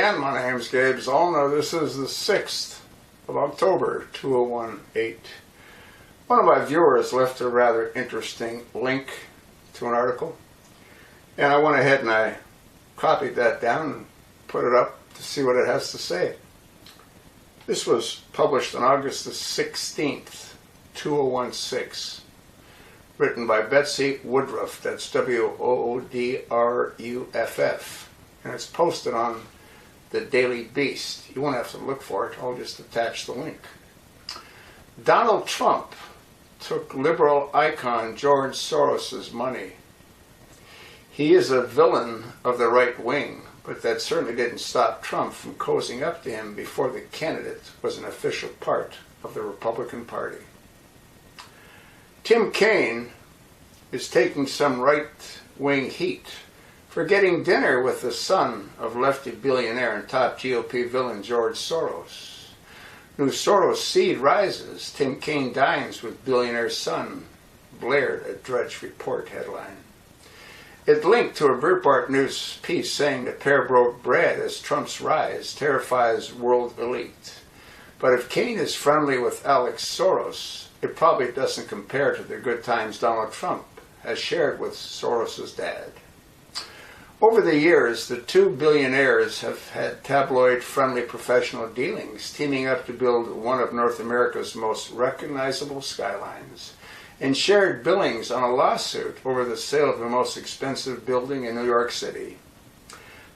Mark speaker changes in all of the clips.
Speaker 1: again. My name's Gabe Zollner. This is the 6th of October, 2018. One of my viewers left a rather interesting link to an article, and I went ahead and I copied that down and put it up to see what it has to say. This was published on August the 16th, 2016. Written by Betsy Woodruff, that's Woodruff, and it's posted on the Daily Beast. You won't have to look for it, I'll just attach the link. Donald Trump took liberal icon George Soros' money. He is a villain of the right wing, but that certainly didn't stop Trump from cozying up to him before the candidate was an official part of the Republican Party. Tim Kaine is taking some right-wing heat for getting dinner with the son of lefty billionaire and top GOP villain George Soros. New Soros seed rises. Tim Kaine dines with billionaire son, blared a Drudge Report headline. It linked to a Breitbart News piece saying the pair broke bread as Trump's rise terrifies world elite. But if Kaine is friendly with Alex Soros, it probably doesn't compare to the good times Donald Trump has shared with Soros' dad. Over the years, the two billionaires have had tabloid-friendly professional dealings, teaming up to build one of North America's most recognizable skylines, and shared billings on a lawsuit over the sale of the most expensive building in New York City.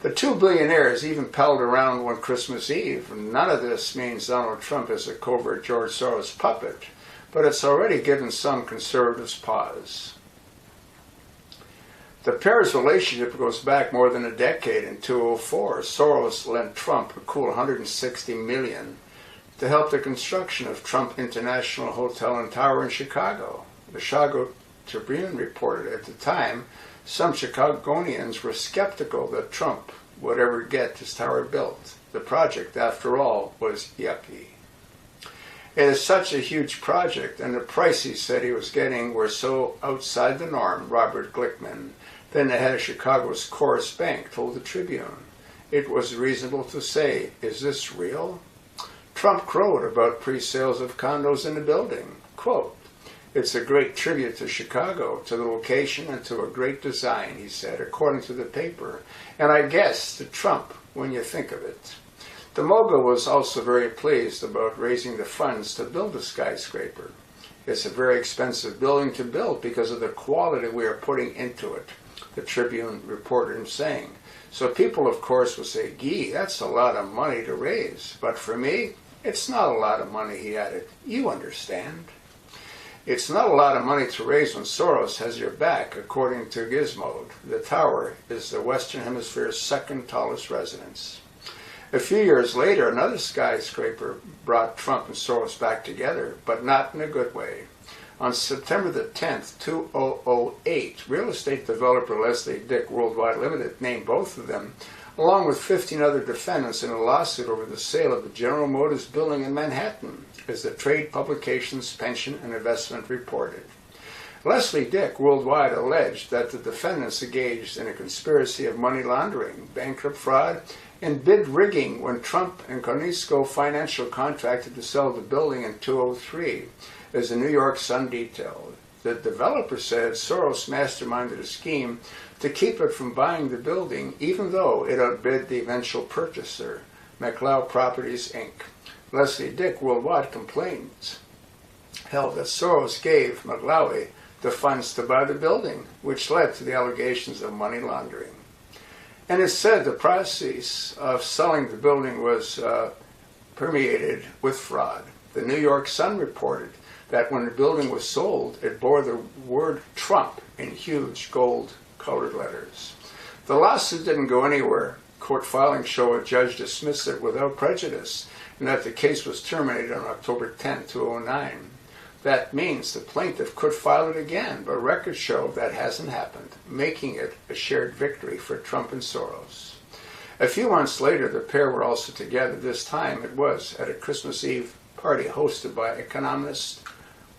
Speaker 1: The two billionaires even palled around one Christmas Eve, and none of this means Donald Trump is a covert George Soros puppet, but it's already given some conservatives pause. The pair's relationship goes back more than a decade. In 2004, Soros lent Trump a cool $160 million to help the construction of Trump International Hotel and Tower in Chicago. The Chicago Tribune reported at the time some Chicagoans were skeptical that Trump would ever get his tower built. The project, after all, was yucky. It is such a huge project, and the price he said he was getting were so outside the norm, Robert Glickman, then the head of Chicago's Chorus Bank, told the Tribune. It was reasonable to say, is this real? Trump crowed about pre-sales of condos in the building. Quote, it's a great tribute to Chicago, to the location, and to a great design, he said, according to the paper. And I guess to Trump, when you think of it. The mogul was also very pleased about raising the funds to build the skyscraper. It's a very expensive building to build because of the quality we are putting into it, the Tribune reported him saying. So people, of course, will say, gee, that's a lot of money to raise. But for me, it's not a lot of money, he added. You understand. It's not a lot of money to raise when Soros has your back, according to Gizmo. The tower is the Western Hemisphere's second tallest residence. A few years later, another skyscraper brought Trump and Soros back together, but not in a good way. On September the 10th, 2008, real estate developer Leslie Dick Worldwide Limited named both of them, along with 15 other defendants, in a lawsuit over the sale of the General Motors building in Manhattan, as the trade publication's Pension and Investment reported. Leslie Dick Worldwide alleged that the defendants engaged in a conspiracy of money laundering, bankrupt fraud, and bid rigging when Trump and Conisco Financial contracted to sell the building in 2003, as the New York Sun detailed. The developer said Soros masterminded a scheme to keep it from buying the building, even though it outbid the eventual purchaser, McLeod Properties, Inc. Leslie Dick Worldwide complains held that Soros gave McLeod the funds to buy the building, which led to the allegations of money laundering. And it said the process of selling the building was permeated with fraud. The New York Sun reported that when the building was sold, it bore the word Trump in huge gold-colored letters. The lawsuit didn't go anywhere. Court filings show a judge dismissed it without prejudice, and that the case was terminated on October 10, 2009. That means the plaintiff could file it again, but records show that hasn't happened, making it a shared victory for Trump and Soros. A few months later, the pair were also together. This time it was at a Christmas Eve party hosted by economist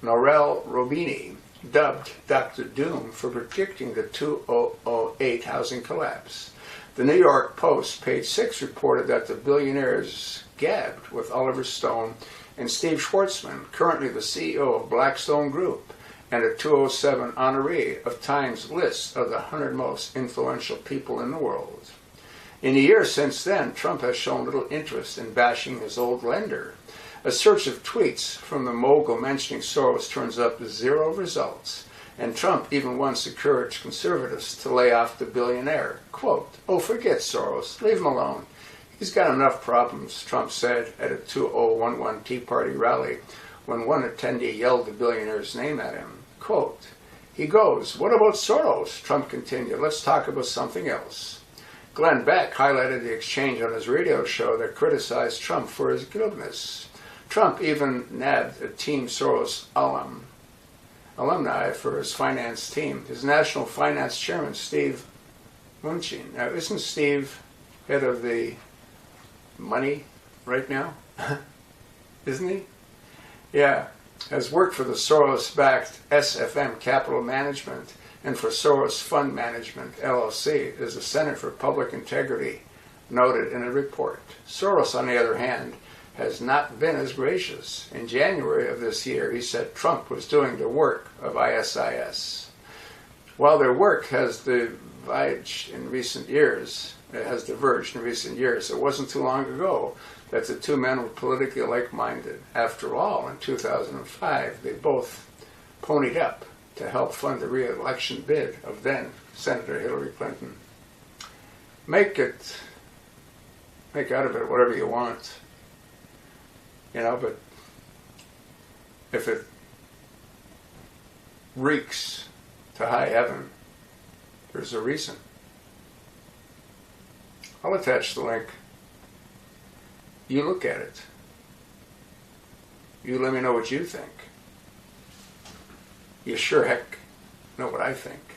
Speaker 1: Nouriel Roubini, dubbed Dr. Doom for predicting the 2008 housing collapse. The New York Post, page 6, reported that the billionaires gabbed with Oliver Stone and Steve Schwarzman, currently the CEO of Blackstone Group and a 207 honoree of Time's list of the 100 most influential people in the world. In the years since then, Trump has shown little interest in bashing his old lender. A search of tweets from the mogul mentioning Soros turns up 0 results, and Trump even once encouraged conservatives to lay off the billionaire. Quote, "Oh, forget Soros. Leave him alone. He's got enough problems," Trump said at a 2011 Tea Party rally when one attendee yelled the billionaire's name at him. Quote, "He goes, 'What about Soros?'" Trump continued, "Let's talk about something else." Glenn Beck highlighted the exchange on his radio show that criticized Trump for his glibness. Trump even nabbed a Team Soros alumni for his finance team. His national finance chairman, Steve Mnuchin. Now, isn't Steve head of the money right now? Isn't he? Yeah. Has worked for the Soros-backed SFM Capital Management and for Soros Fund Management, LLC, as the Center for Public Integrity noted in a report. Soros, on the other hand, has not been as gracious. In January of this year, he said Trump was doing the work of ISIS. While their work has diverged in recent years, it wasn't too long ago that the two men were politically like-minded. After all, in 2005, they both ponied up to help fund the re-election bid of then Senator Hillary Clinton. Make out of it whatever you want, but if it reeks to high heaven, there's a reason. I'll attach the link. You look at it. You let me know what you think. You sure heck know what I think.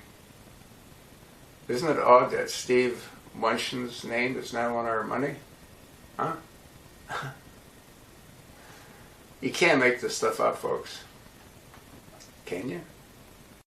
Speaker 1: Isn't it odd that Steve Mnuchin's name is now on our money? Huh? You can't make this stuff up, folks. Can you?